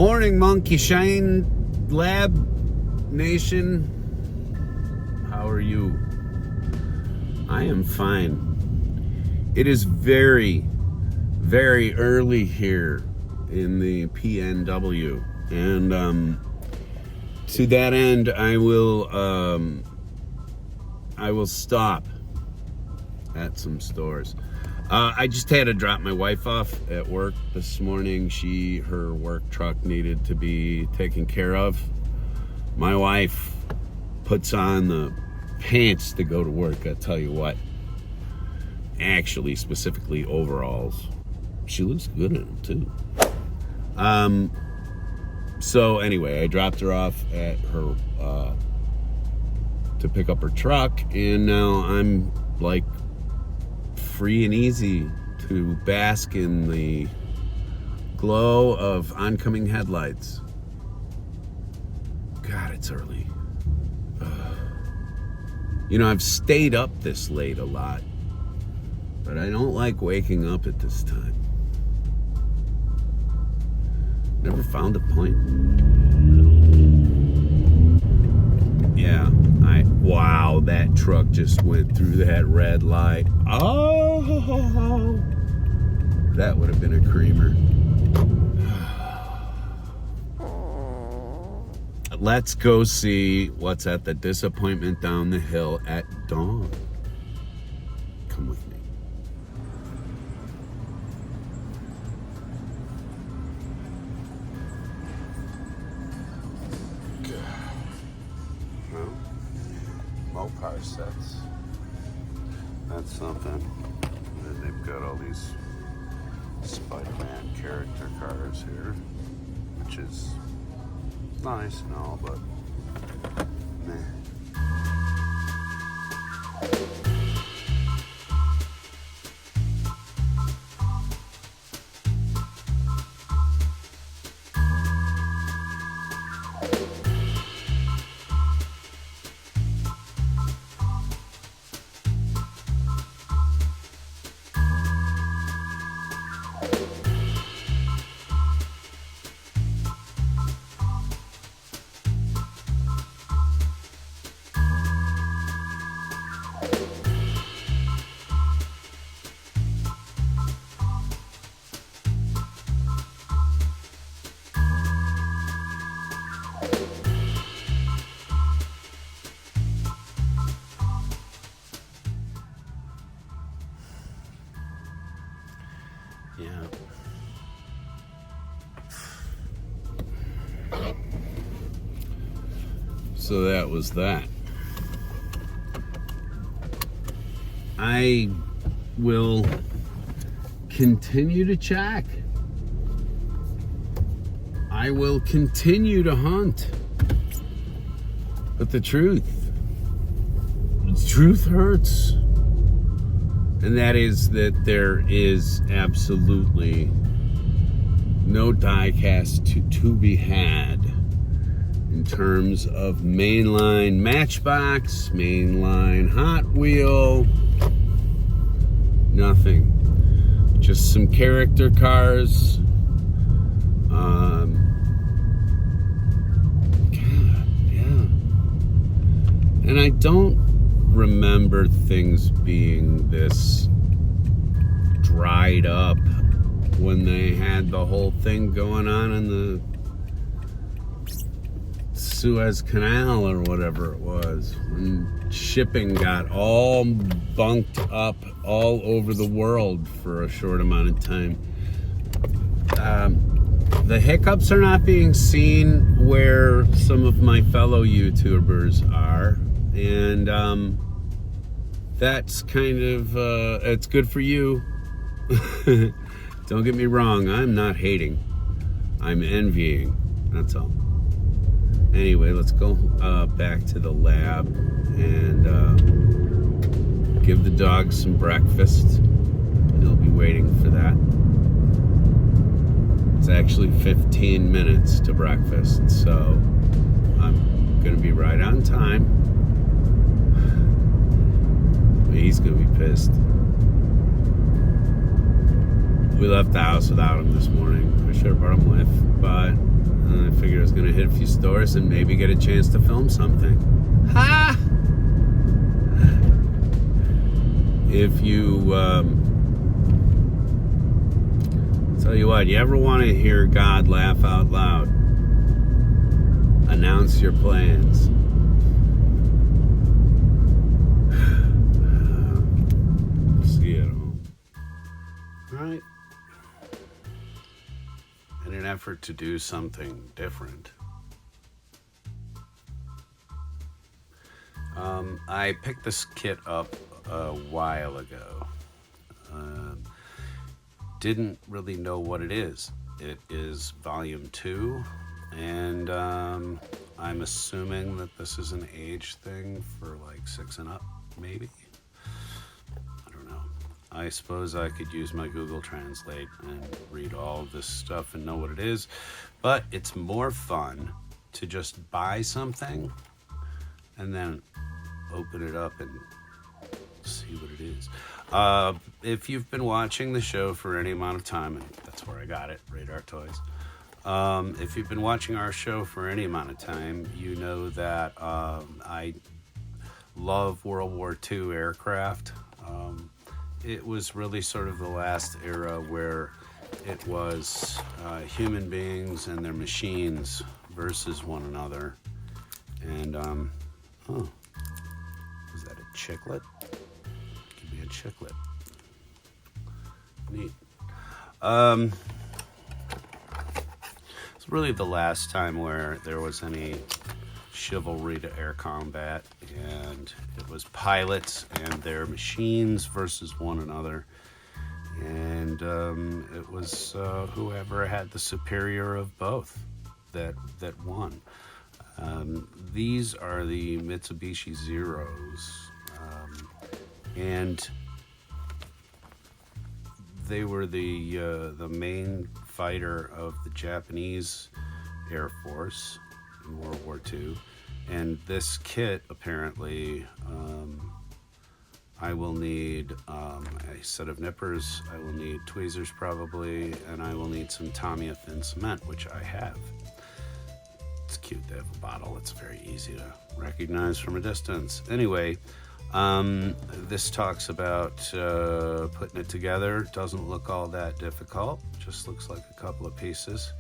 Morning, Monkey Shine Lab Nation. How are you? I am fine. It is very, very early here in the PNW, and to that end, I will stop at some stores. I just had to drop my wife off at work this morning. Her work truck needed to be taken care of. My wife puts on the pants to go to work, I tell you what. Actually, specifically overalls. She looks good in them too. So anyway, I dropped her off at her to pick up her truck, and now I'm like free and easy to bask in the glow of oncoming headlights. God, it's early. You know, I've stayed up this late a lot, but I don't like waking up at this time. Never found a point. Yeah, wow, that truck just went through that red light. Oh, that would have been a creamer. Let's go see what's at the disappointment down the hill at dawn. Come with me. Mopar sets. That's something. And then they've got all these Spider-Man character cars here, which is nice and all, but meh. Yeah. So that was that. I will continue to check. I will continue to hunt. But the truth hurts. And that is that there is absolutely no diecast to be had in terms of mainline Matchbox, mainline Hot Wheel, nothing. Just some character cars. God, yeah. And I don't remember things being this dried up when they had the whole thing going on in the Suez Canal or whatever it was, when shipping got all bunked up all over the world for a short amount of time. The hiccups are not being seen where some of my fellow YouTubers are, and that's kind of it's good for you. Don't get me wrong, I'm not hating, I'm envying, that's all. Anyway, let's go back to the lab and give the dogs some breakfast. They'll be waiting for that. It's actually 15 minutes to breakfast, so I'm gonna be right on time. He's gonna be pissed. We left the house without him this morning. I should have brought him with, but And I figured I was going to hit a few stores and maybe get a chance to film something. Ha! If you, tell you what, you ever want to hear God laugh out loud? Announce your plans. See you at home. All right. In an effort to do something different, I picked this kit up a while ago. Didn't really know what it is. It is volume 2, and I'm assuming that this is an age thing for like 6 and up, maybe. I don't know. I suppose I could use my Google Translate and read all of this stuff and know what it is, but it's more fun to just buy something and then open it up and see what it is. If you've been watching the show for any amount of time, and that's where I got it, Radar Toys. If you've been watching our show for any amount of time, you know that I love World War II aircraft. It was really sort of the last era where it was human beings and their machines versus one another. And, oh, is that a chiclet? Could be a chiclet. Neat. It's really the last time where there was any chivalry to air combat, and it was pilots and their machines versus one another, and it was whoever had the superior of both that won. These are the Mitsubishi Zeros, and they were the main fighter of the Japanese Air Force in World War II. And this kit, apparently, I will need a set of nippers, I will need tweezers probably, and I will need some Tamiya thin cement, which I have. It's cute, they have a bottle, it's very easy to recognize from a distance. Anyway, this talks about putting it together. Doesn't look all that difficult, just looks like a couple of pieces.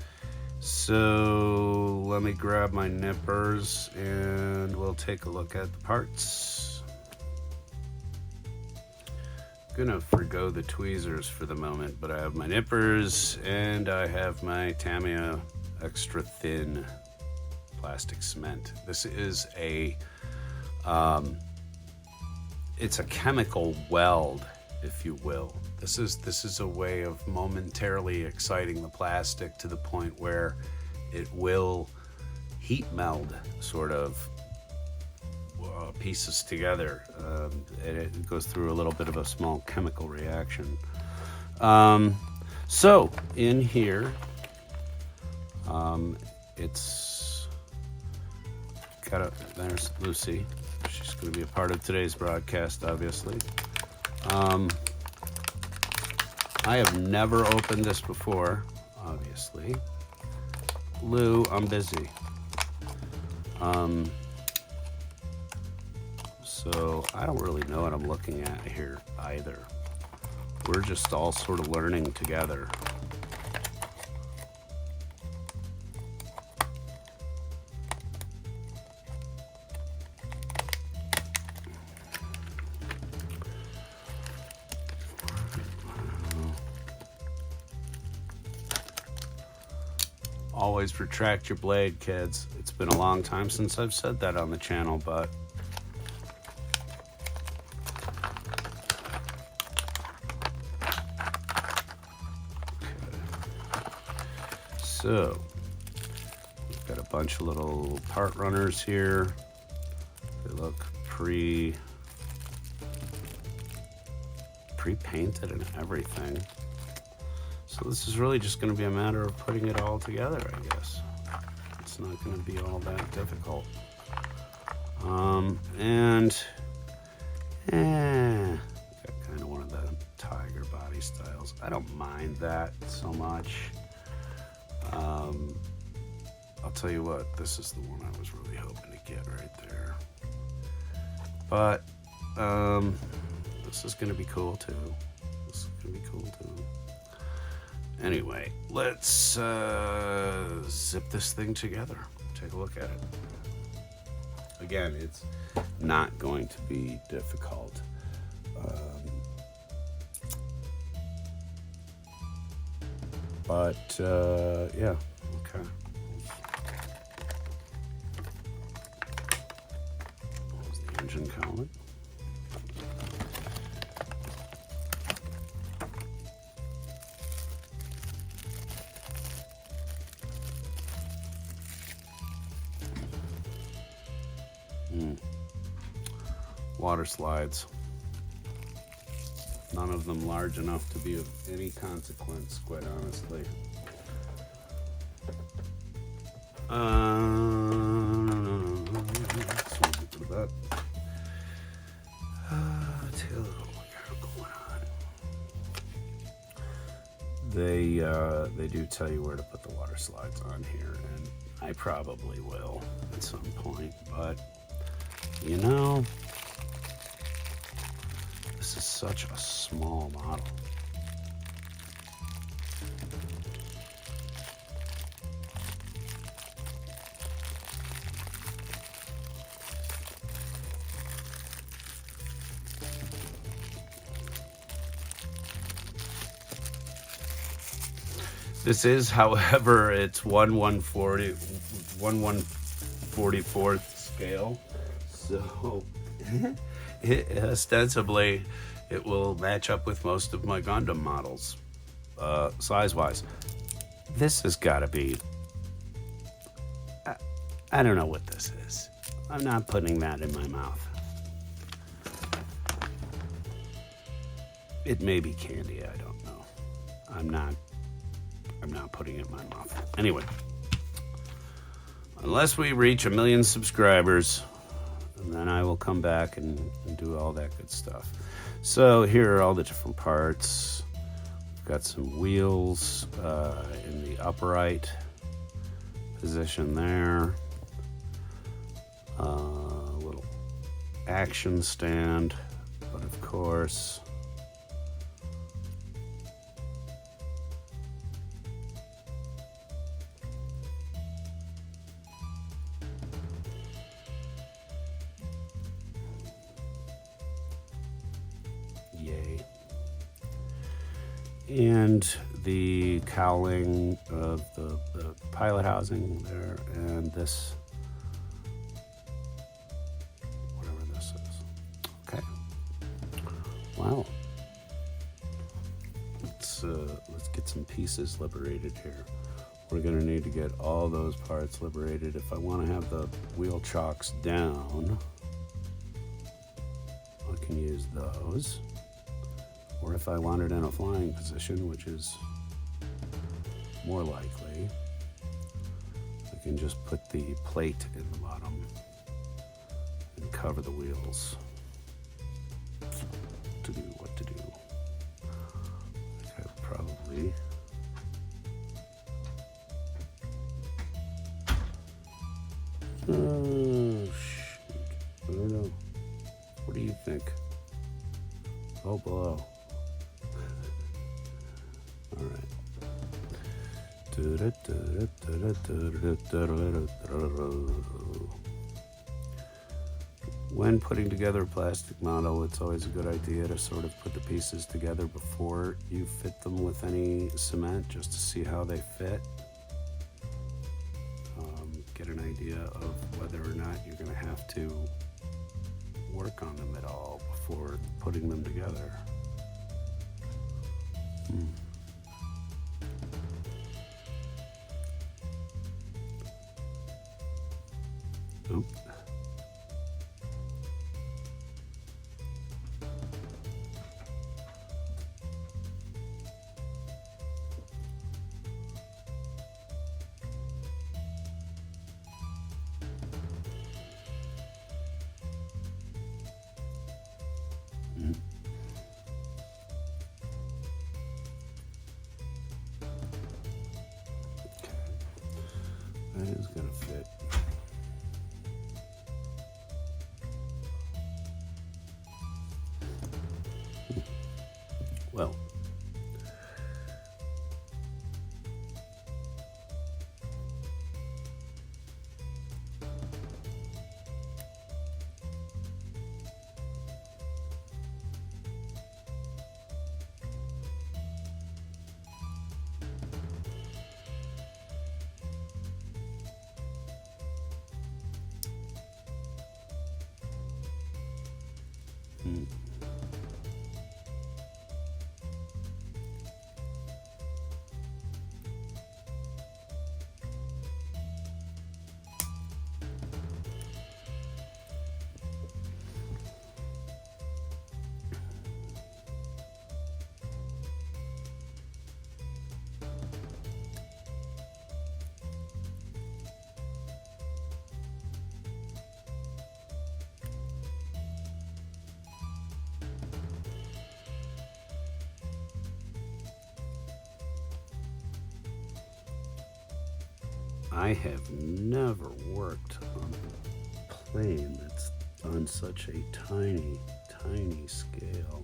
So let me grab my nippers and we'll take a look at the parts. I'm gonna forgo the tweezers for the moment, but I have my nippers and I have my Tamiya extra thin plastic cement. This is a it's a chemical weld, if you will. This is a way of momentarily exciting the plastic to the point where it will heat meld sort of pieces together, and it goes through a little bit of a small chemical reaction. So in here, it's got there's Lucy. She's going to be a part of today's broadcast, obviously. I have never opened this before, obviously. Lou, I'm busy. So I don't really know what I'm looking at here either. We're just all sort of learning together. Always retract your blade, kids. It's been a long time since I've said that on the channel, but so we've got a bunch of little part runners here. They look pre-painted and everything. So this is really just going to be a matter of putting it all together, I guess. It's not going to be all that difficult. Got kind of one of the tiger body styles. I don't mind that so much. I'll tell you what, this is the one I was really hoping to get right there. But this is gonna be cool too. This is gonna be cool too. Anyway, let's zip this thing together. Take a look at it. Again, it's not going to be difficult. But yeah, okay. There's the engine cowling. Water slides. None of them large enough to be of any consequence, quite honestly. They do tell you where to put the water slides on here, and I probably will at some point, but you know, this is such a small model. This is, however, it's 1/144th scale, so ostensibly it will match up with most of my Gundam models, size-wise. This has got to be, I don't know what this is. I'm not putting that in my mouth. It may be candy, I don't know. I'm not putting it in my mouth. Anyway, unless we reach 1 million subscribers, and then I will come back and do all that good stuff. So here are all the different parts. We've got some wheels in the upright position there. Little action stand, but of course, and the cowling of the pilot housing there, and this, whatever this is. Okay. Wow. Let's get some pieces liberated here. We're gonna need to get all those parts liberated. If I want to have the wheel chocks down, I can use those. Or if I want it in a flying position, which is more likely, I can just put the plate in the bottom and cover the wheels to do what to do. I think I probably shoot. I don't know. What do you think? Oh, below. All right. When putting together a plastic model, it's always a good idea to sort of put the pieces together before you fit them with any cement, just to see how they fit. Get an idea of whether or not you're going to have to work on them at all before putting them together. Oop. That is gonna fit. Well, I have never worked on a plane that's on such a tiny, tiny scale.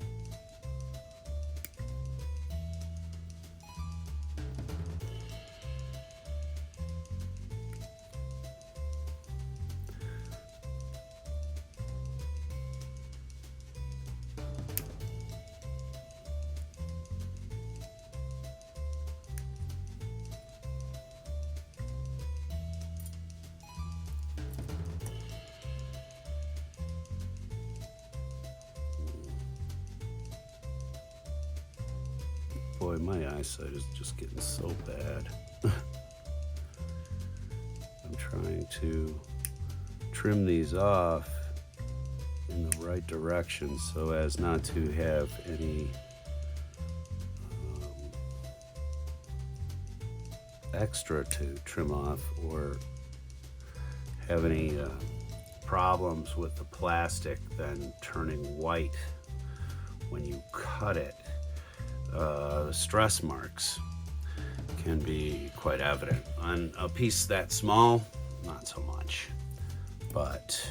Boy, my eyesight is just getting so bad. I'm trying to trim these off in the right direction so as not to have any extra to trim off or have any problems with the plastic then turning white when you cut it. The stress marks can be quite evident. On a piece that small, not so much. But,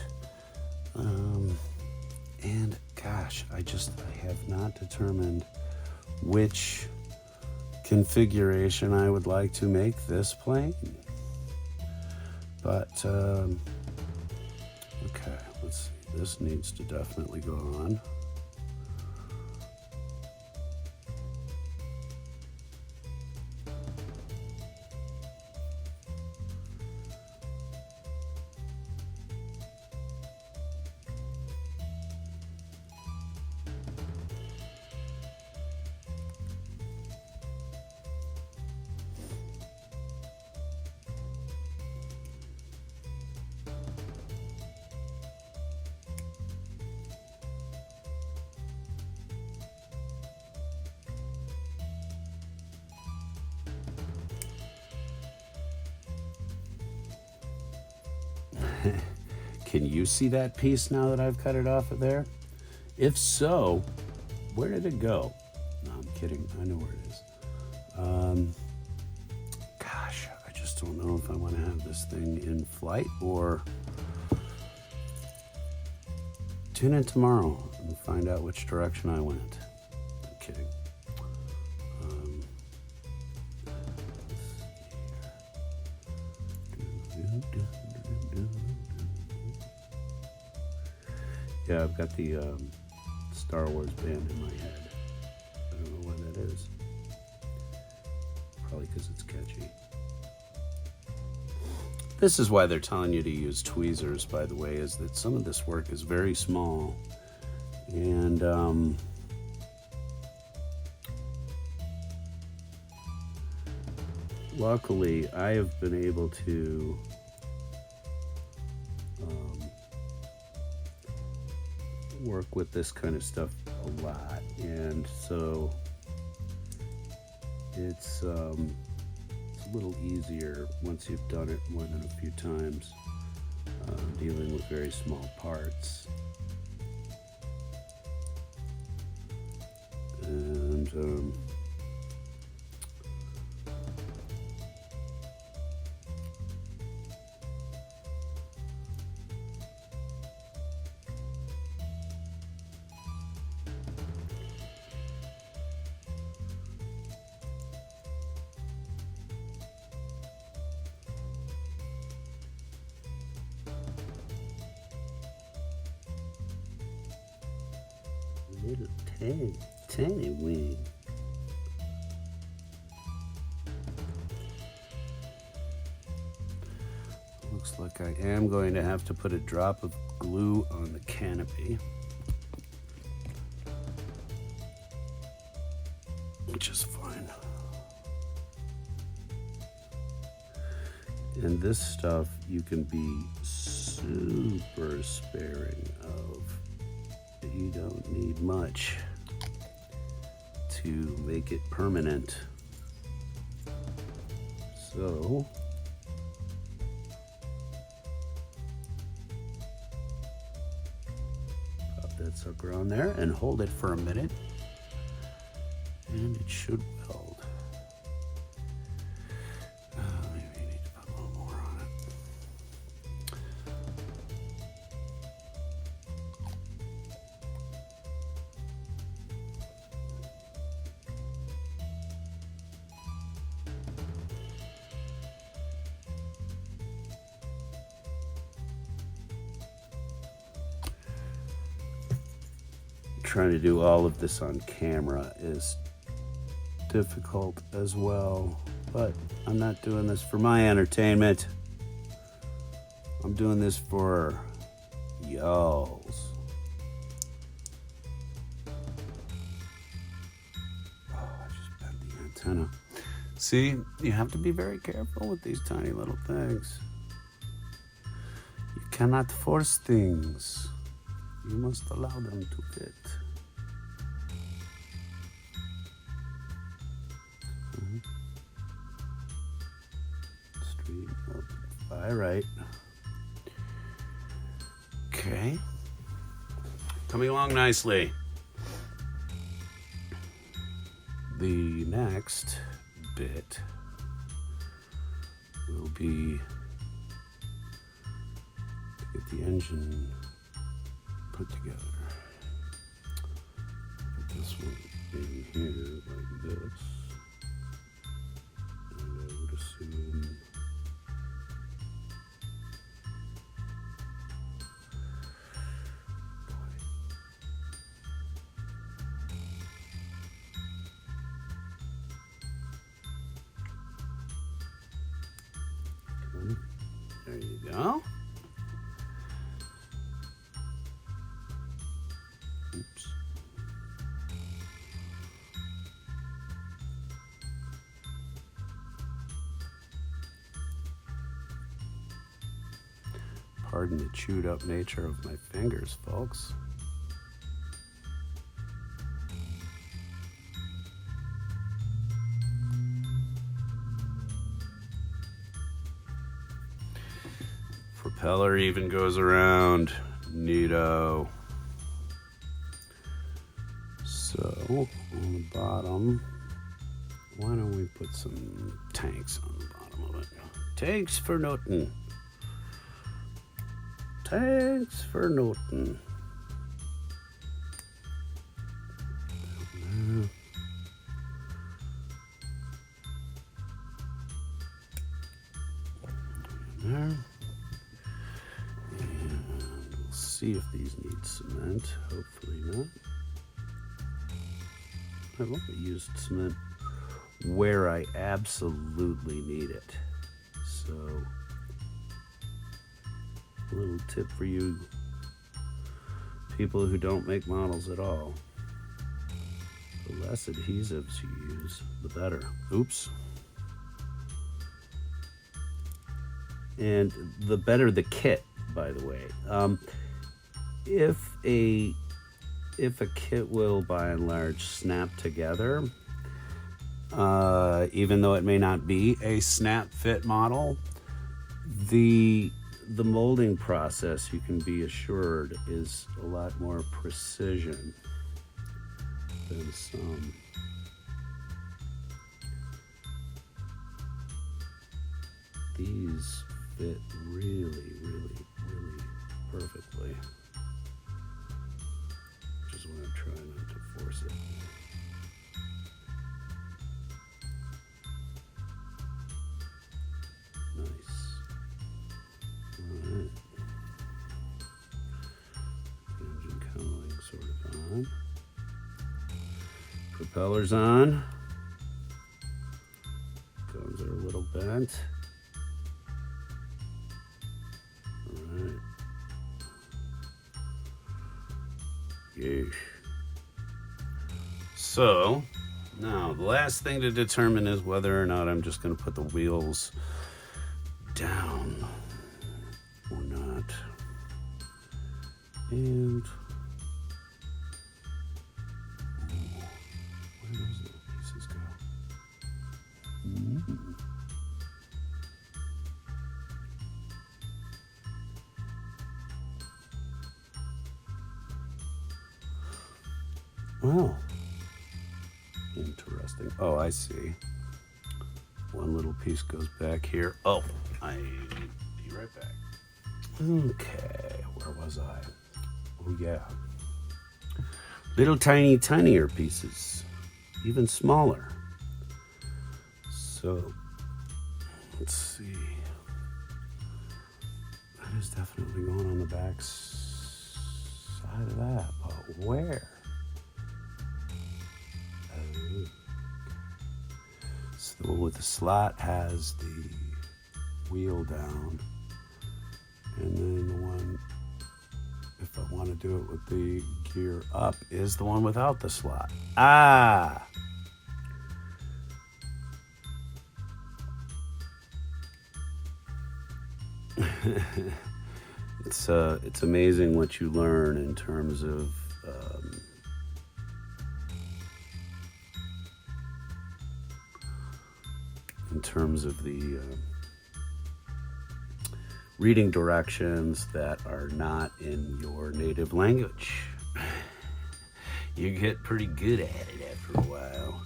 and gosh, I have not determined which configuration I would like to make this plane. But, okay, let's see. This needs to definitely go on. Can you see that piece now that I've cut it off of there? If so, where did it go? No, I'm kidding. I know where it is. Gosh, I just don't know if I want to have this thing in flight or tune in tomorrow and find out which direction I went. I'm kidding. Yeah, I've got the Star Wars band in my head. I don't know why that is. Probably because it's catchy. This is why they're telling you to use tweezers, by the way, is that some of this work is very small. And luckily, I have been able to work with this kind of stuff a lot, and so it's a little easier once you've done it more than a few times, dealing with very small parts. And little tiny, tiny wing. Looks like I am going to have to put a drop of glue on the canopy, which is fine. And this stuff you can be super sparing of. You don't need much to make it permanent. So pop that sucker on there and hold it for a minute, and it should weld. Maybe you need to put a little more on it. Trying to do all of this on camera is difficult as well, but I'm not doing this for my entertainment. I'm doing this for y'all's. Oh, I just bent the antenna. See, you have to be very careful with these tiny little things. You cannot force things. You must allow them to fit. Straight up, by right. Okay. Coming along nicely. The next bit will be to get the engine put together. Put this one in here like this, and I would assume there you go. Oops. Pardon the chewed up nature of my fingers, folks. Propeller even goes around. Neato. So on the bottom, why don't we put some tanks on the bottom of it? Tanks for nothing. Tanks for nothing. There. And we'll see if these need cement. Hopefully not. I've only used cement where I absolutely need it. So, a little tip for you people who don't make models at all. The less adhesives you use, the better. Oops. And the better the kit, by the way. If a kit will, by and large, snap together, even though it may not be a snap fit model, the molding process, you can be assured, is a lot more precision than some. These fit really, really, really perfectly. Which is why I'm trying not to force it. Nice. Alright. Engine cowling sort of on. Propellers on. Guns are a little bent. Alright. Yeesh. So, now the last thing to determine is whether or not I'm just going to put the wheels down or not. And where those little pieces go? Oh, interesting. Oh, I see. One little piece goes back here. Oh, I'll be right back. Okay, where was I? Oh, yeah. Little tinier pieces, even smaller. So, let's see. That is definitely going on the back side of that, but where? So the one with the slot has the wheel down, and then the one, if I want to do it with the gear up, is the one without the slot. Ah! It's amazing what you learn in terms of the reading directions that are not in your native language. You get pretty good at it after a while.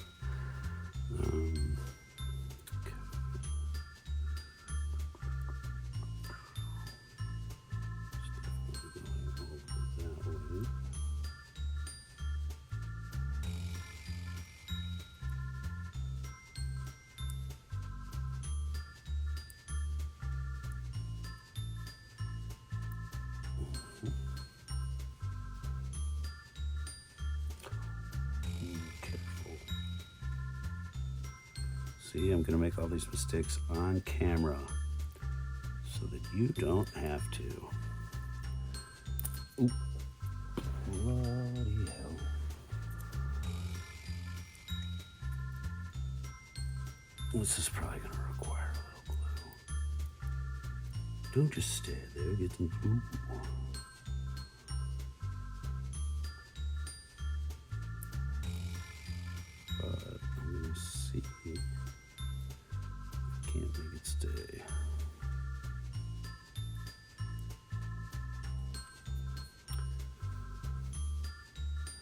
See, I'm going to make all these mistakes on camera so that you don't have to. Oop. Bloody hell. This is probably going to require a little glue. Don't just stay there, get some glue. But I'm going to see. Can't make it stay.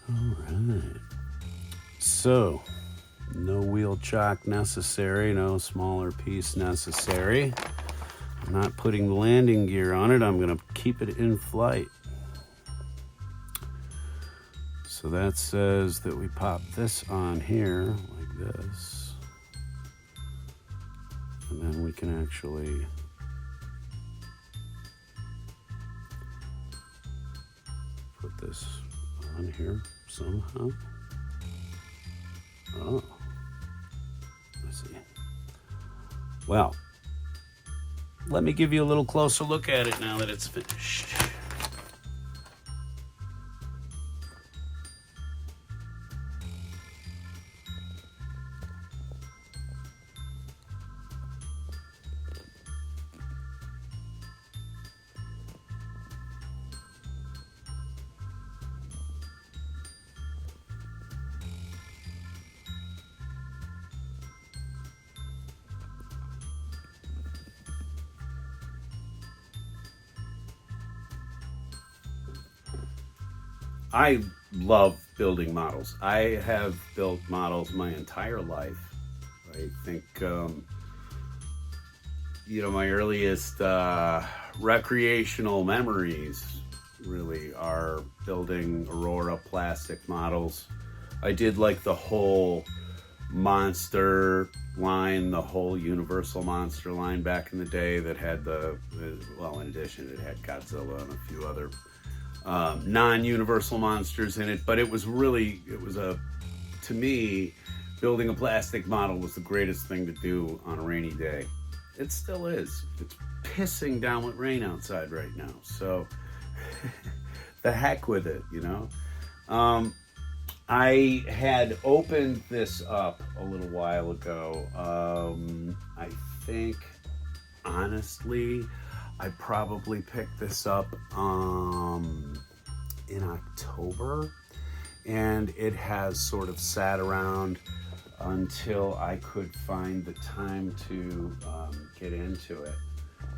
All right. So, no wheel chock necessary, no smaller piece necessary. I'm not putting the landing gear on it. I'm going to keep it in flight. So that says that we pop this on here like this. And then we can actually put this on here somehow. Oh, I see. Well, let me give you a little closer look at it now that it's finished. I love building models. I have built models my entire life. I think, my earliest recreational memories really are building Aurora plastic models. I did like the whole monster line, the whole Universal monster line back in the day that had in addition, it had Godzilla and a few other non-universal monsters in it, but it was a to me, building a plastic model was the greatest thing to do on a rainy day. It still is. It's pissing down with rain outside right now. So the heck with it, you know? I had opened this up a little while ago. I think, honestly, I probably picked this up in October, and it has sort of sat around until I could find the time to get into it.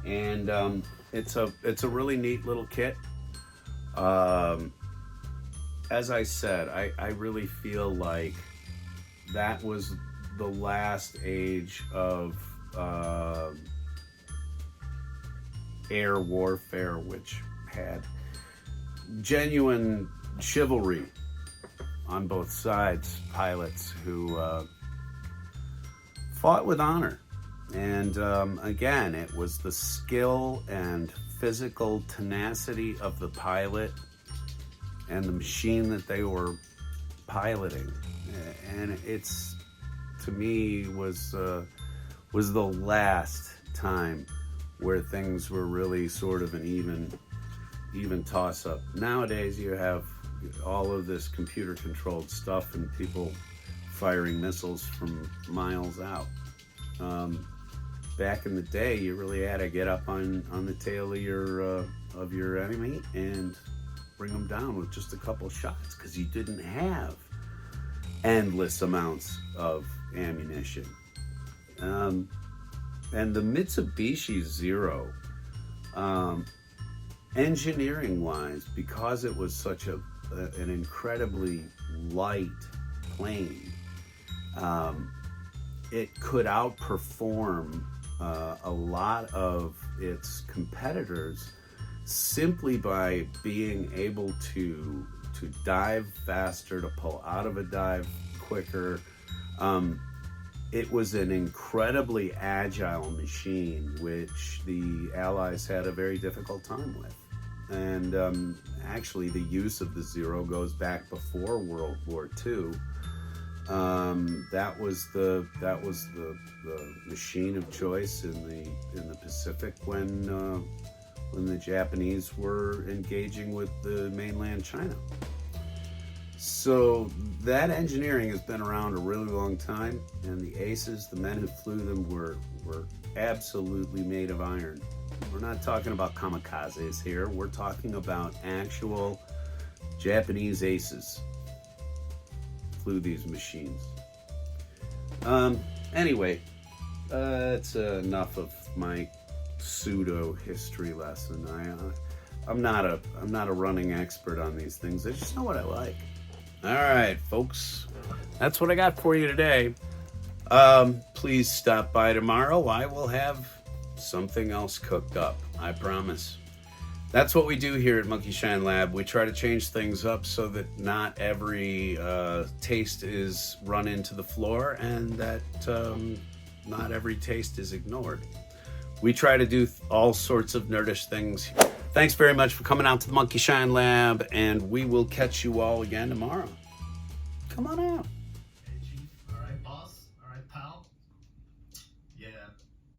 And it's a really neat little kit. As I said, I really feel like that was the last age of air warfare, which had genuine chivalry on both sides, pilots who fought with honor. And again, it was the skill and physical tenacity of the pilot and the machine that they were piloting. And it's, to me, was the last time where things were really sort of an even toss-up. Nowadays, you have all of this computer-controlled stuff and people firing missiles from miles out. Back in the day, you really had to get up on the tail of your enemy and bring them down with just a couple shots, because you didn't have endless amounts of ammunition. And the Mitsubishi Zero, engineering-wise, because it was such an incredibly light plane, it could outperform a lot of its competitors simply by being able to dive faster, to pull out of a dive quicker. It was an incredibly agile machine, which the Allies had a very difficult time with. And actually, the use of the Zero goes back before World War II. That was the machine of choice in the Pacific when the Japanese were engaging with the mainland China. So that engineering has been around a really long time, and the aces, the men who flew them, were absolutely made of iron. We're not talking about kamikazes here. We're talking about actual Japanese aces flew these machines. Anyway, that's enough of my pseudo history lesson. I'm not a running expert on these things. I just know what I like. All right, folks, that's what I got for you today. Please stop by tomorrow. I will have something else cooked up, I promise. That's what we do here at Monkey Shine Lab. We try to change things up so that not every taste is run into the floor, and that not every taste is ignored. We try to do all sorts of nerdish things. Thanks very much for coming out to the Monkey Shine Lab, and we will catch you all again tomorrow. Come on out.